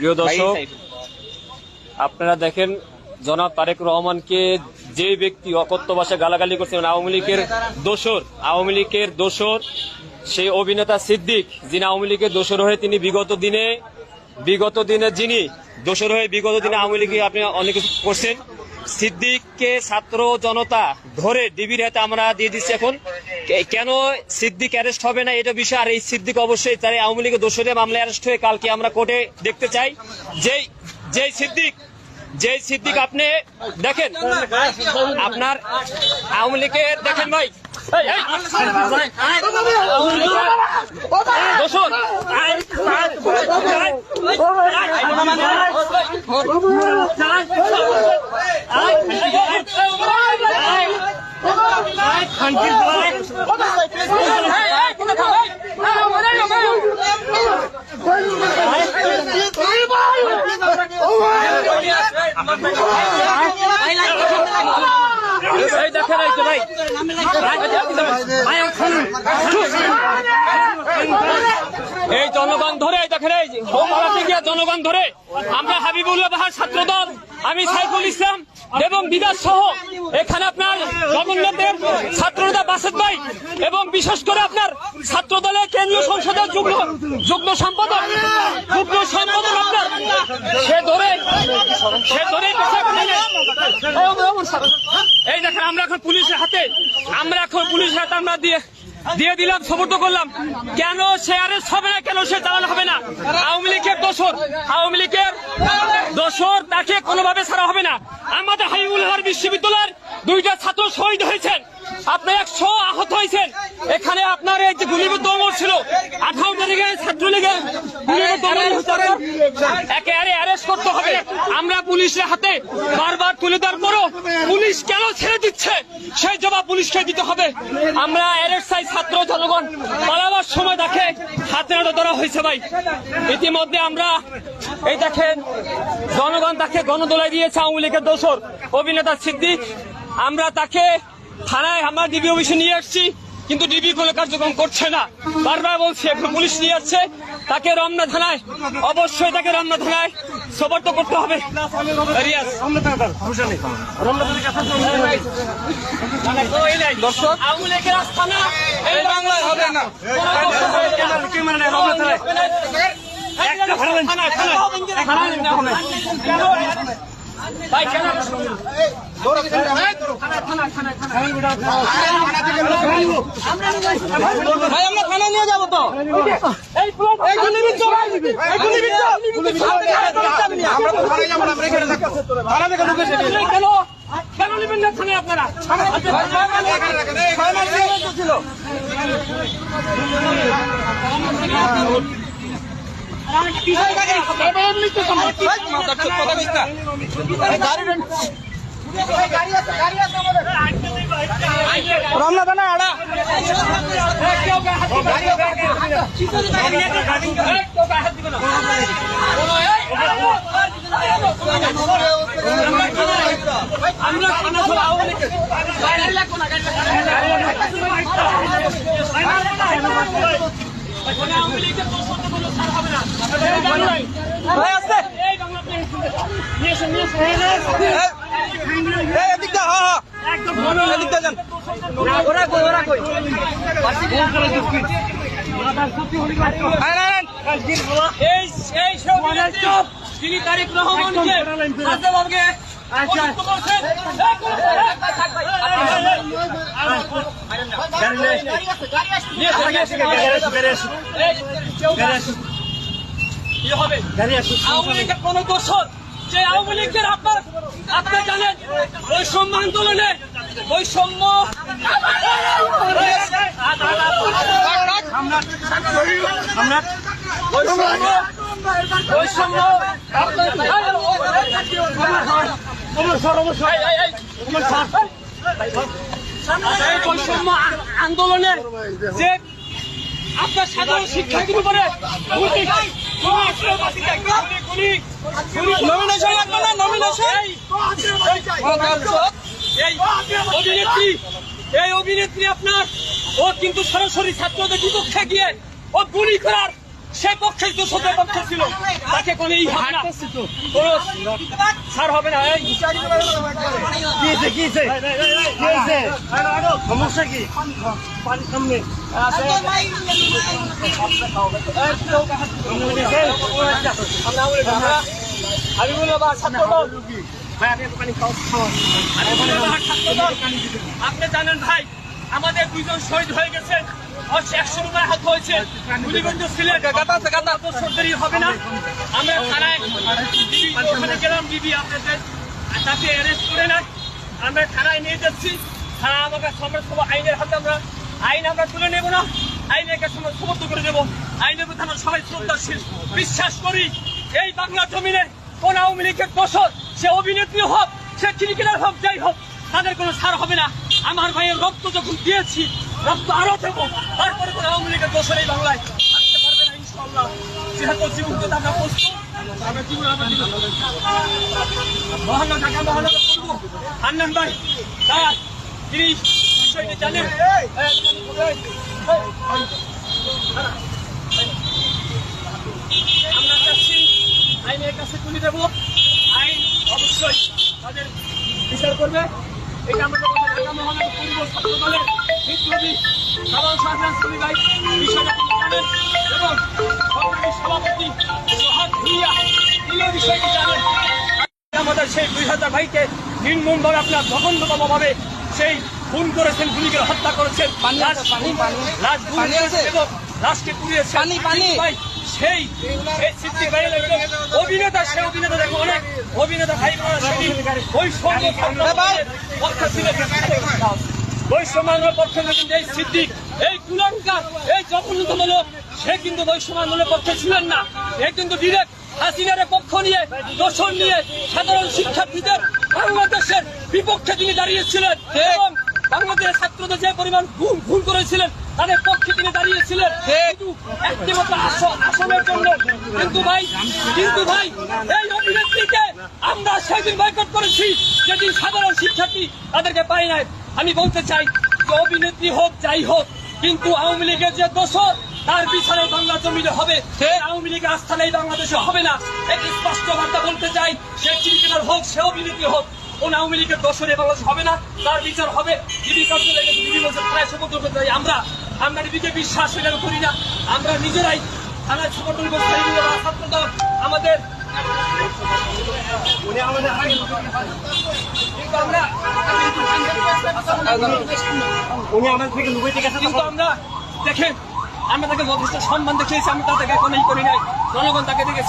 প্রিয় দর্শক, আপনারা দেখেন জনাব তারেক রহমানকে যে ব্যক্তি অকথ্য ভাষায় গালাগালি করছেন, আওয়ামী লীগের দোসর সেই অভিনেতা সিদ্দিক, যিনি আওয়ামী লীগের দোসর হয়ে তিনি বিগত দিনে আওয়ামী লীগে আপনি অনেক কিছু করছেন। সিদ্দিককে ছাত্র জনতা ধরে ডিবির হাতে আমরা দিয়ে দিচ্ছি। এখন কেন সিদ্দিক অ্যারেস্ট হবে না এটা বিষয়, আর এই সিদ্দিক অবশ্যই তার আওয়ামী লীগের দোষরে মামলা অ্যারেস্ট হয়ে কালকে আমরা কোর্টে দেখতে চাই। যেই সিদ্দিক আপনি দেখেন, আপনার আওয়ামী লীগের দেখেন ভাই এই জনগণ ধরে দেখেন, এই জনগণ ধরে আমরা হাবিবুল্লাহ বাহার ছাত্রদল, আমি সাইফুল ইসলাম এবং বিকাশ সহ এখানে আপনার জগন্নাথের ছাত্রনেতা বাসেদ ভাই এবং বিশেষ করে আপনার ছাত্র দলের কেন্দ্রীয় সংসদের যুগ্ম সম্পাদক আপনার সে ধরে এই দেখেন আমরা এখন পুলিশের হাতে আমরা দিয়ে দিলাম, সমর্থ করলাম। কেন সে অ্যারেস্ট হবে না, কেন সে চালানো হবে না? আওয়ামী লীগের দোসর তাকে কোনোভাবে ছাড়া হবে না। আমাদের হাবিবুল্লাহ বিশ্ববিদ্যালয়ের 2টা ছাত্র শহীদ হয়েছেন, আপনার 100 আহত হয়েছেন। এখানে আপনার এই যে গুলিবিদ্ধ অমর ছিল 18 তারিখে ছাত্রলীগের একেবারে অ্যারেস্ট করতে হবে। আমরা পুলিশের হাতে বারবার তুলে দেওয়ার পরও পুলিশ কেন ছেড়ে দিচ্ছে সেই জবাব পুলিশকে দিতে হবে। আমরা অ্যারেস্ট চাই, ছাত্র জনগণ পালাবার সময় তাকে হাতে নাড়া ধরা হয়েছে ভাই। ইতিমধ্যে আমরা এই দেখেন জনগণ তাকে গণদোলায় দিয়েছে আওয়ামী লীগের দোসর অভিনেতা সিদ্দিক। আমরা তাকে থানায় আমরা ডিবি অফিসে নিয়ে আসছি, কিন্তু ডিবি কোনো কার্যক্রম করছে না। বারবার বলছি এখন পুলিশ নিয়ে যাচ্ছে, তাকে রমনা থানায় অবশ্যই সোপর্দ করতে হবে। দর্শক, আওয়ামী লীগের আস্থানা এই বাংলায় হবে না। ভাই কেন ভাই আমরা থানা নিয়ে যাবো তো? কেন নেবেন না থানায় আপনারা? রমনা থানা আড়া তিনি তারেক রহমানকে আওয়ামী লীগের কোন দোষর যে আওয়ামী লীগের আপনারা জানেন বৈষম্য আন্দোলনে বৈষম্য আন্দোলনের যে আপনার সাধারণ শিক্ষার্থীর উপরে এই অভিনেত্রী আপনার ও কিন্তু সরাসরি ছাত্রদের বিপক্ষে গিয়ে ও গুলি করার সে পক্ষে দোষদের পক্ষে ছিল, তাকে কোনো ই হবে না, কোনো ছাড় হবে না। সমস্যা কি? সামনে আপনি জানেন ভাই, আমাদের দুইজন শহীদ হয়ে গেছে, 100 রুপায় হাত হয়েছে, গুলিবন্ধ ছিলেন, সরকারি হবে না। আমরা থানায় ওখানে গেলাম, ডিবি আপনাদের তাকে অ্যারেস্ট করে নেয়, আমরা থানায় নিয়ে যাচ্ছি। থানা আমাকে সব আইনের হাতে, আইন আমরা তুলে নেব না, আইনের কাছে আমরা সমর্থন করে দেবো। আইনের প্রতি আমরা সবাই শ্রদ্ধাশীল, বিশ্বাস করি এই বাংলা জমিনে কোন আওয়ামী লীগের দোষর, সে অভিনেত্রী হোক, সে ক্রিকেটার হোক, যাই হোক, তাদের কোনো ছাড় হবে না। আমার ভাইয়ের রক্ত যখন দিয়েছি, রক্ত আরো দেবো, তারপরে কোনো আওয়ামী লীগের দোষর এই বাংলায় আসতে পারবে না ইনশাআল্লাহ। যেহেতু জীবন তো আমরা প্রস্তুত, আমরা জীবন মহানগর ঢাকা মহানগর করবো। হান্নান ভাই তার তিনি বিষয়টি জানেন। আমরা চাচ্ছি আইনের কাছে তুলে দেবো, আইন অবশ্যই তাদের বিচার করবে। এটা আমরা ঢাকা মহানগর পূর্ব ছাত্র দলের বিপ্লবী সাধারণ সাধারণ শ্রমিক ভাই বিষয়টা তিনি জানেন, এবং সরকারি সভাপতি সোহাগ ভুইয়া তিনিও বিষয়টি জানেন। আমাদের সেই 2000 ভাইকে নির্মমভাবে আপনার জঘন্যতমভাবে সেই খুন করেছেন, গুলি করে হত্যা করেছেন, এবং লাশকে পুড়িয়েছেন। ভাই সেই সিদ্দিক ভাই অভিনেতা, সে অভিনেতা দেখো, অনেক অভিনেতা ভাই বৈষম্যের পক্ষে এই সিদ্দিক, এই কুলাঙ্কার, এই জঘন্যতম লোক, সে কিন্তু বৈষম্য আন্দোলনের পক্ষে ছিলেন না। এ কিন্তু ডিরেক্ট হাসিনার পক্ষ নিয়ে, দোষণ নিয়ে সাধারণ শিক্ষার্থীদের বাংলাদেশের বিপক্ষে তিনি দাঁড়িয়েছিলেন, এবং বাংলাদেশের ছাত্রদের যে পরিমাণ ভুল করেছিলেন তাদের পক্ষে তিনি দাঁড়িয়েছিলেন একটিমাত্র আসনের জন্য। কিন্তু ভাই এই অভিনেত্রীকে আমরা সেদিন বয়কট করেছি, যেদিন সাধারণ শিক্ষার্থী তাদেরকে পাই নাই। আমি বলতে চাই যে অভিনেত্রী হোক, যাই হোক, কিন্তু আওয়ামী লীগের যে দোষর, তার বিচারে বাংলা জমিনে হবে, আওয়ামী লীগের আস্থা নেই বাংলাদেশে হবে না। একটি স্পষ্ট বার্তা বলতে চাই, সে ক্রিকেটার হোক, সে অভিনেত্রী হোক, কোন আওয়ামী লীগের দোষরে বাংলাদেশ হবে না, তার বিচার হবে। ডিবি কার্যালয়ে ডিবি বলছে থানায় সমর্থন করতে চাই, আমরা ডিবিকে বিশ্বাস করি না, আমরা নিজেরাই থানায় সমর্থন করতে চাই। ছাত্রদল আমাদের কিন্তু আমরা দেখেন, আমরা তাকে যথেষ্ট সম্মান দেখিয়েছি, আমি তাদেরকে কোনোই করি নাই। জনগণ তাকে দেখে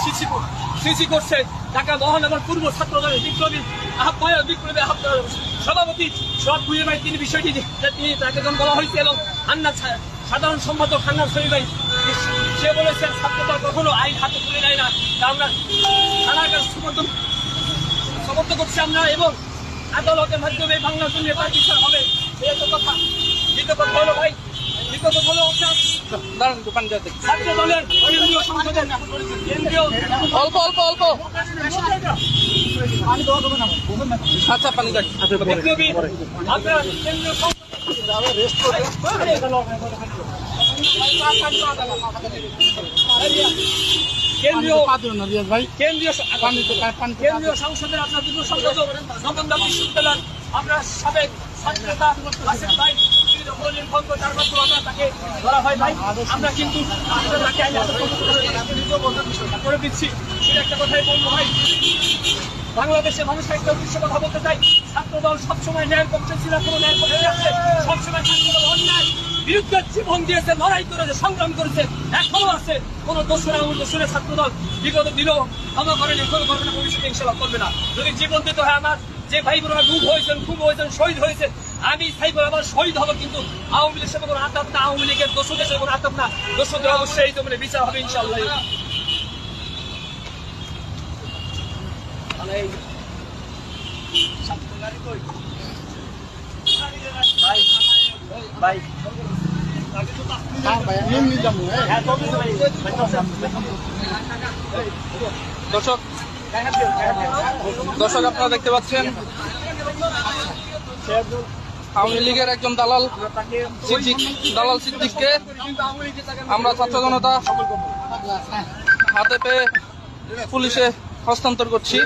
সৃষ্টি করছে। ঢাকা মহানগর পূর্ব ছাত্র দলের বিপ্লবী সভাপতি সোহাগ ভুইয়া ভাই, তিনি বিষয়টি তিনি তাকে যখন বলা হয়েছে, এবং হান্নান সাধারণ সম্পাদক হান্নান শরীফ ভাই, সে বলেছেন ছাত্রদল কখনো আইন হাতে তুলে নেয় না। তা আমরা থানার কাছে সমর্থন করছি আমরা, এবং আদালতের মাধ্যমে বাংলার জন্য তার বিচার হবে। এই তো কথা। দ্বিতীয় কথা হলো ভাই, ছাত্র দলের কেন্দ্রীয় সংসদের অল্প আচ্ছা পানি আপনার কেন্দ্রীয় কেন্দ্রীয় সংসদের আপনার যুব সংসদক নবন্দা বিশ্ববিদ্যালয় আপনার সাবেক ছাত্রনেতা আসিফ ভাই তাকে ধরা হয় ভাই, আমরা কিন্তু করে দিচ্ছি। সেটা একটা কথাই বলবো ভাই, বাংলাদেশের মানুষের একটা উদ্দেশ্য কথা বলতে চাই, ছাত্রদল সবসময় ন্যায়ের পক্ষে ছিল, কোনো ন্যায়ের পক্ষে আছে, সবসময় ছাত্রদল অন্যায় বিরুদ্ধে জীবন দিয়েছে, লড়াই করেছে, সংগ্রাম করেছে, এখনো আছে। কোন দোষরা দোষরে ছাত্রদল বিগত দিলেও ক্ষমা করেন, এখনো করবে না, ভবিষ্যতে ইনশাল্লাহ করবে না। যদি জীবন দিতে হয়, আমার যে ভাই বোনেরা খুব হয়েছেন, শহীদ হয়েছে, আমি সাইবর আবার শহীদ হবো, কিন্তু আওয়ামী লীগের সাথে কোনো আতাপ না, আওয়ামী লীগের দোষদের সাথে কোনো আতাপ না, দোষদের অবশ্যই এই জমিনে বিচার হবে ইনশাল্লাহ। দর্শক আপনারা দেখতে পাচ্ছেন আওয়ামী লীগের একজন দালাল সিদ্দিককে আমরা ছাত্র জনতা হাতে পেয়ে পুলিশে হস্তান্তর করছি।